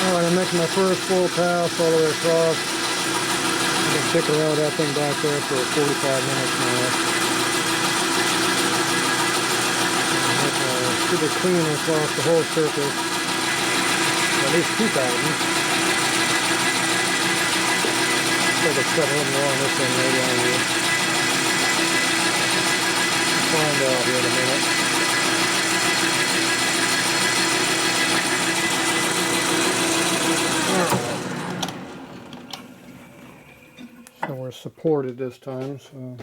Alright, I'm making my first full pass all the way across. I'm going to stick around with that thing back there for 45 minutes now. Super clean across the whole surface. At least 2,000. Looks like it's cut a little more on this one maybe on here. We'll find out here in a minute. So we're supported this time, so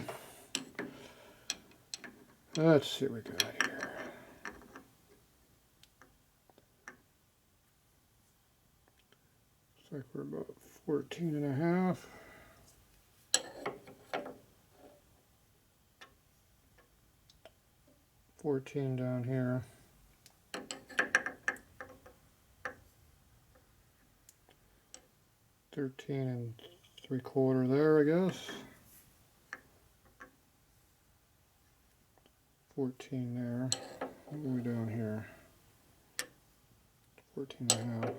let's see what we got here. Looks like we're about 14 and a half. $14 down here. $13.75 there, I guess. 14 there. What are we doing here? 14 and a half.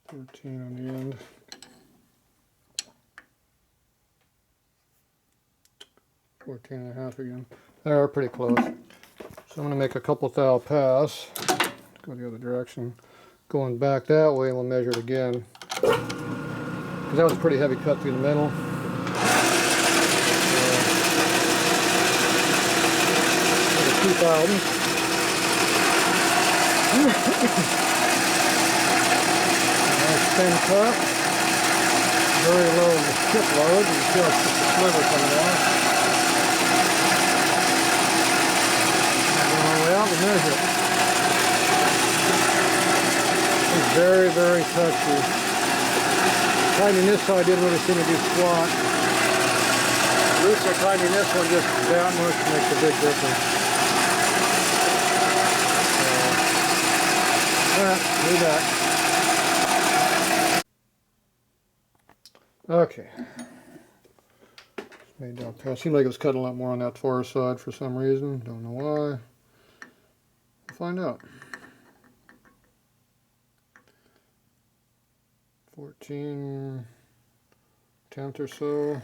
13 on the end. 14 and a half again. They're pretty close. So I'm going to make a couple thou pass. Go the other direction. Going back that way, we'll measure it again. Because that was a pretty heavy cut through the middle. 2,000. Nice thin cut. Very low in the skip load. You can feel the sliver coming off. Measure. It's very, very touchy. Tightening this side didn't really seem to do squat. Looser tightening this one just that much makes a big difference. Do that. Okay. Made that pass. Seemed like it was cutting a lot more on that far side for some reason. Don't know why. Find out. 14 tenth or so.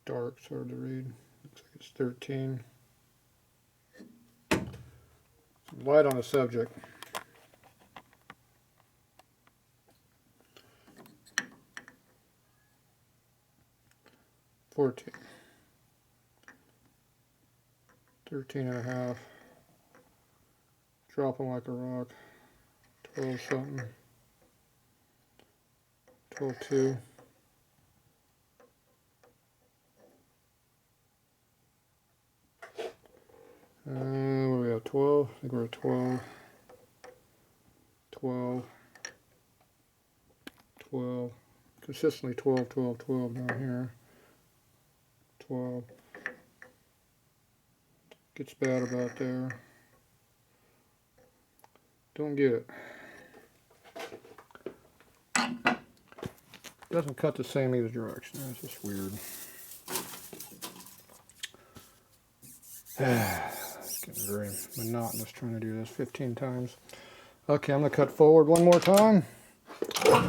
Dark, it's hard to read. Looks like it's 13. Some light on the subject. 14. 13 and a half, dropping like a rock, 12 something, 12.2, what are we at, 12? I think we're at 12, 12, 12, consistently 12, 12, 12 down here, 12. Gets bad about there. Don't get it. Doesn't cut the same either direction. It's just weird. It's getting very monotonous trying to do this 15 times. Okay, I'm going to cut forward one more time. So I'll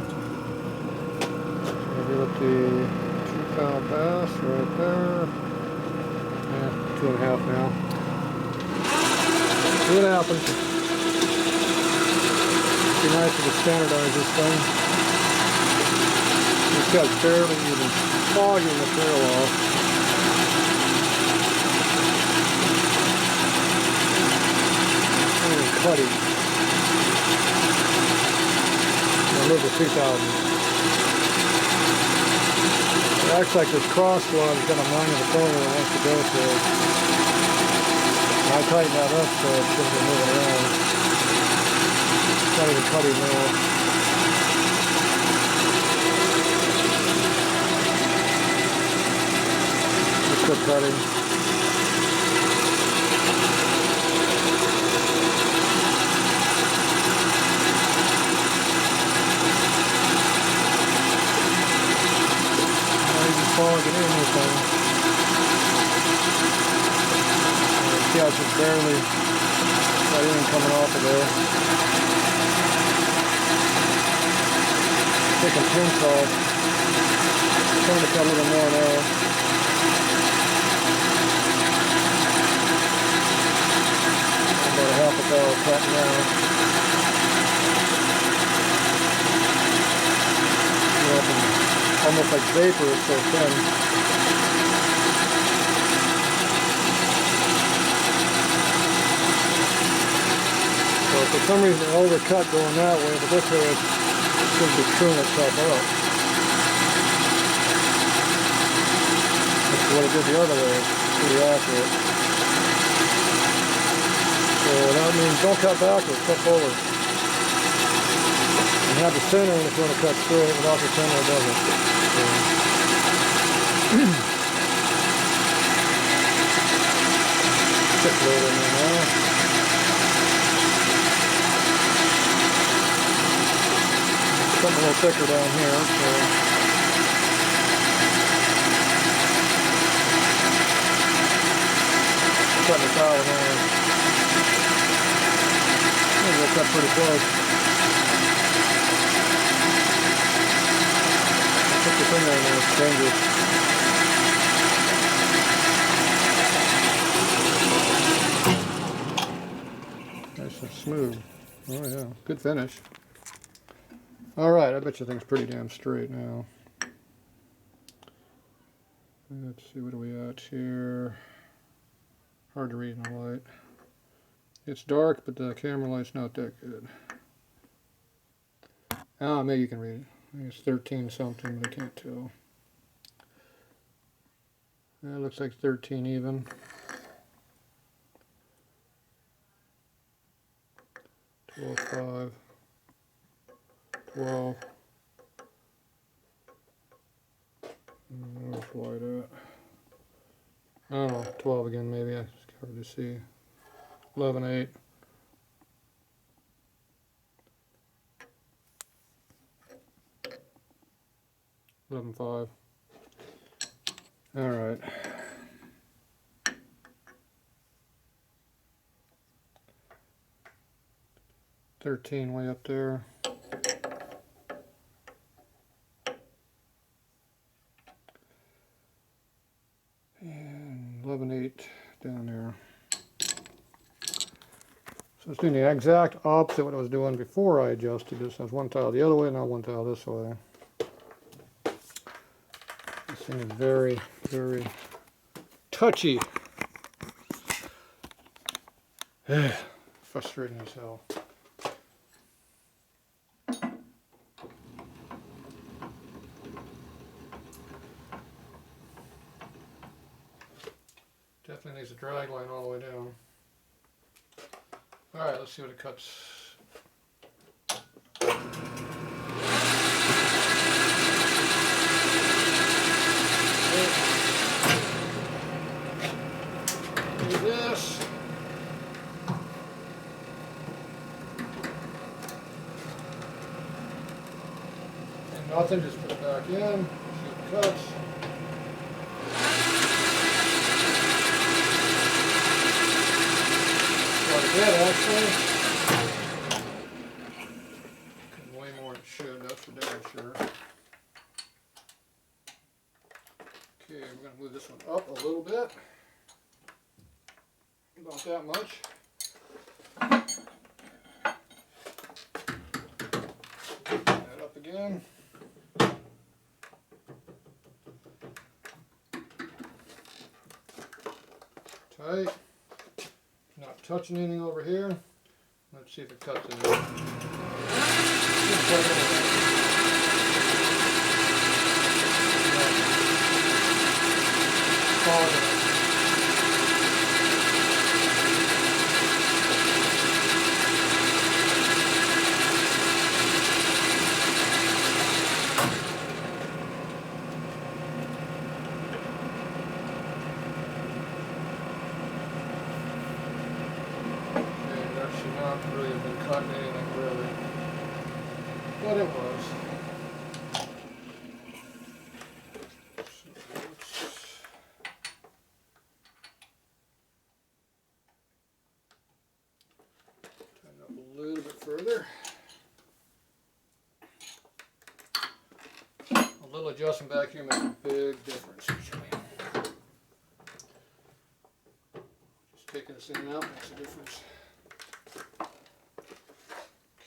give it the 2 thou pass right there. Yeah, 2.5 now. See what happens. It'd be nice if it standardized this thing. It's got barely even fogging the trail off. And cutting. I'll move to 2,000. It acts like this cross rod has got a line in the corner that wants to go through. I tighten that up so it shouldn't be moving around. It's not even cutting now. Just quit cutting. Not even fogging anything. See how it's just barely got anything coming off of there. Taking pin saw. Trying to cut a little more now. About a half a barrel cut now. Almost like vapor, it's so thin. So for some reason it overcut going that way, but this way it seems to be chewing itself out. That's what it did the other way. It's pretty accurate. So that means don't cut backwards, cut forward. You have the center if you want to cut straight. Without the center it doesn't. So. Stick load in there now. Something a little thicker down here. So. Cutting this out now. Maybe we'll cut pretty close. Put your finger in there, it's dangerous. Nice and smooth. Oh yeah, good finish. Alright, I bet you thing's pretty damn straight now. Let's see, what are we at here? Hard to read in the light. It's dark, but the camera light's not that good. Ah, maybe you can read it. I think it's 13 something, but I can't tell. That looks like 13 even. 12.5. 12. Where's white at? I don't know, 12 again maybe. It's hard to see. 11.8. $11.5. All right. $13 way up there. And 11.8 down there. So it's doing the exact opposite of what I was doing before I adjusted this. I was one tile the other way, now one tile this way. This thing is very, very touchy. Frustrating as hell. Definitely needs a drag line all the way down. Alright, let's see what it cuts. Do this. And nothing, just put it back in, see what it cuts. Quite a bit actually. Way more than it should, that's for damn sure. Okay, we're going to move this one up a little bit. About that much. That up again. Tight. Not touching anything over here. Let's see if it cuts in there. Not really have been cutting anything really, but it was. together. A little adjustment back here makes a big difference usually. Just taking this in and out makes a difference.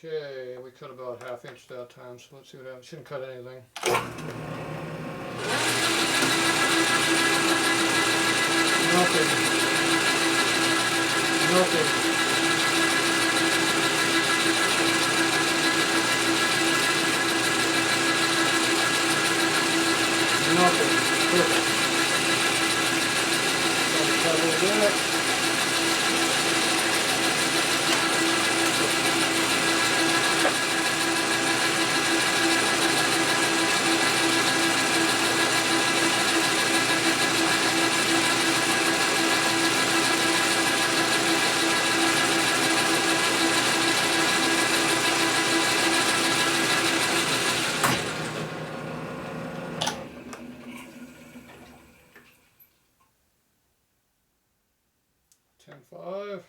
Okay, we cut about 1/2 inch that time, so let's see what happens. Shouldn't cut anything. Nothing. Nothing. Nothing. Perfect. Cut a little bit. $10.5.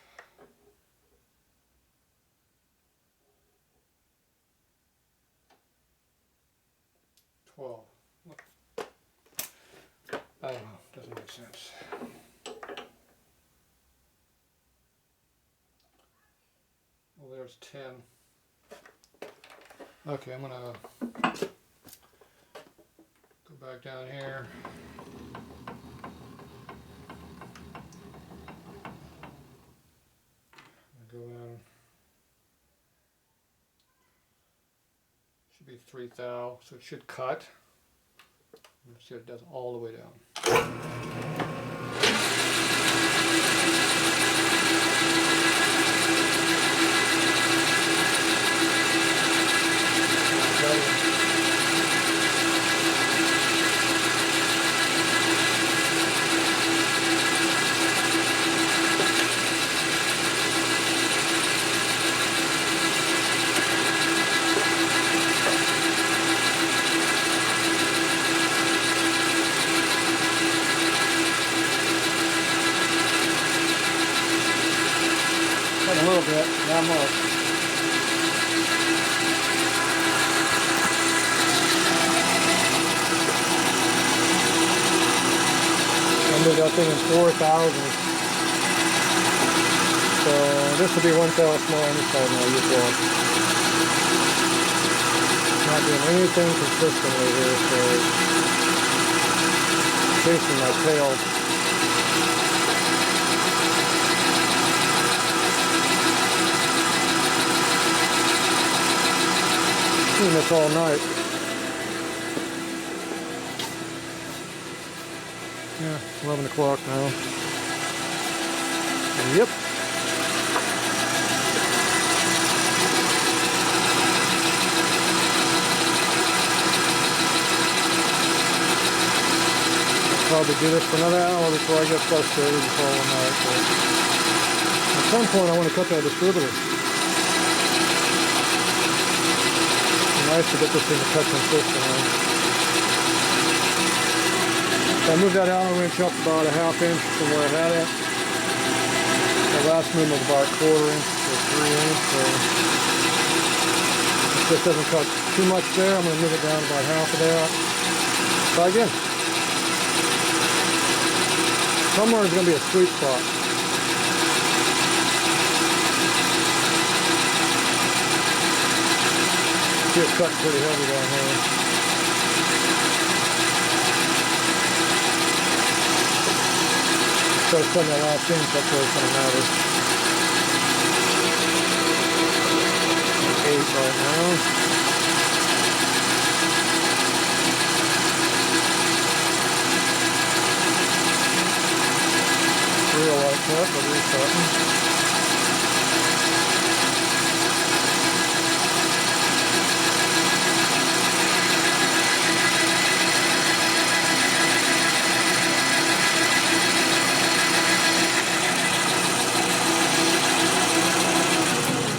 $12. I don't know, doesn't make sense. Well, there's 10. Okay, I'm gonna go back down here. Go in. Should be 3 thou, so it should cut. Let's see if it does all the way down. A little bit, not much. I moved that thing in 4,000. So this will be 1 thou small on this side now, you go. Not doing anything consistently here, so chasing my tail. Doing this all night. Yeah, 11 o'clock now. Yep. I'll probably do this for another hour before I get frustrated and fall all night. But at some point I want to cut that distributor. Nice to get this thing to cut consistently. So I moved that Allen wrench up about 1/2 inch from where I had it. The last movement was about 1/4 inch or 3 inch. So if this doesn't cut too much there, I'm going to move it down about 1/2 of that. Try again. Somewhere is going to be a sweet spot. It's cut pretty heavy down here. So it's cutting that last inch, that's where it's going to matter. 8 right now. Real light cut, but recutting.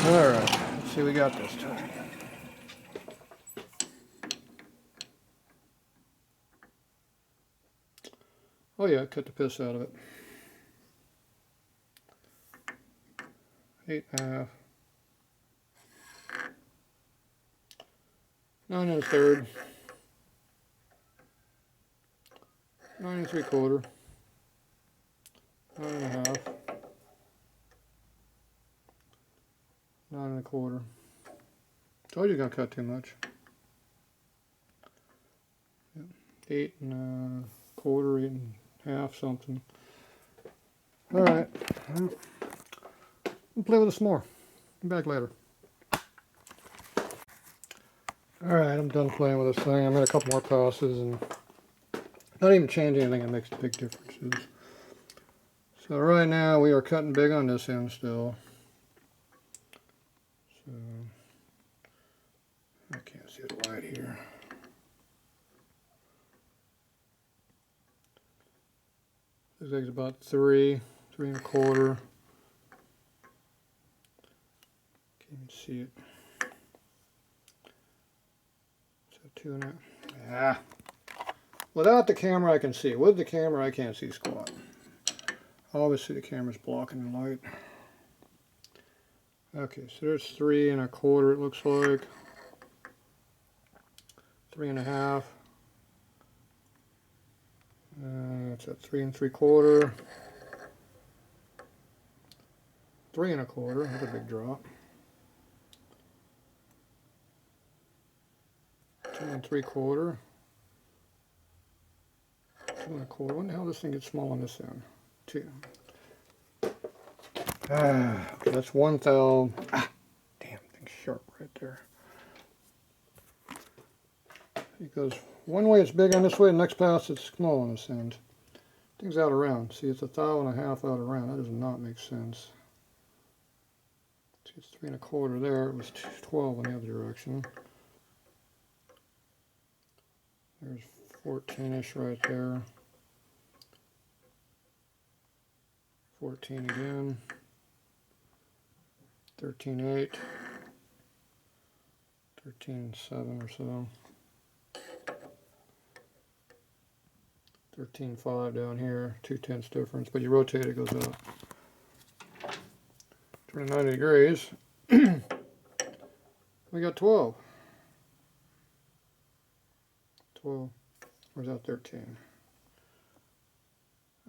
Alright, let's see what we got this time. Oh yeah, cut the piss out of it. 8.5. 9 1/3, 9 3/4, 9 1/2, 9 1/4. Told you gonna cut too much. 8 1/4, 8 1/2, something. All right, we'll play with this more. Be back later. All right, I'm done playing with this thing. I made a couple more passes and not even changing anything that makes big differences. So right now we are cutting big on this end still. So I can't see the light here. This is about 3, 3 1/4. Can't even see it. So 2 1/2. Without the camera I can see. With the camera I can't see squat. Obviously the camera's blocking the light. Okay, so there's 3 1/4 it looks like. 3 1/2. It's at 3 3/4. 3 1/4. That's a big drop. 2 3/4. 2 1/4. When the hell does this thing get small on this end? 2. Okay, that's 1 thou. Damn, thing's sharp right there. Because one way it's big on this way, the next pass it's small on this end. Thing's out around. See, it's 1 1/2 out around. That does not make sense. See, it's 3 1/4 there. It was 12 in the other direction. There's 14-ish right there. 14 again. 13.8. 13.7 or so. 13.5 down here. 2/10 difference, but you rotate it, goes up. Turn 90 degrees. We got 12. 12. Where's that 13?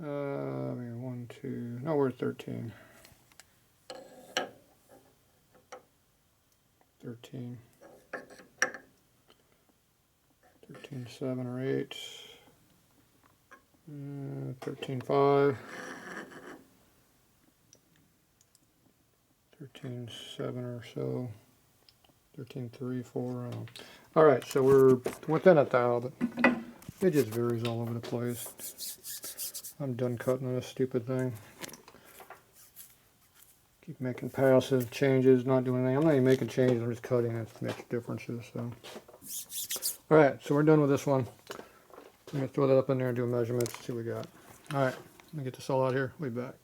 I mean 1, 2. No, where's 13? 13. 13.7 or 8. 13.5. 13.7 or so. 13.3, 4. Alright, so we're within 1 thou, but it just varies all over the place. I'm done cutting this stupid thing. Keep making passive changes, not doing anything. I'm not even making changes, I'm just cutting. It makes differences. So, alright, so we're done with this one. I'm going to throw that up in there and do a measurement, see what we got. Alright, let me get this all out here. We'll be back.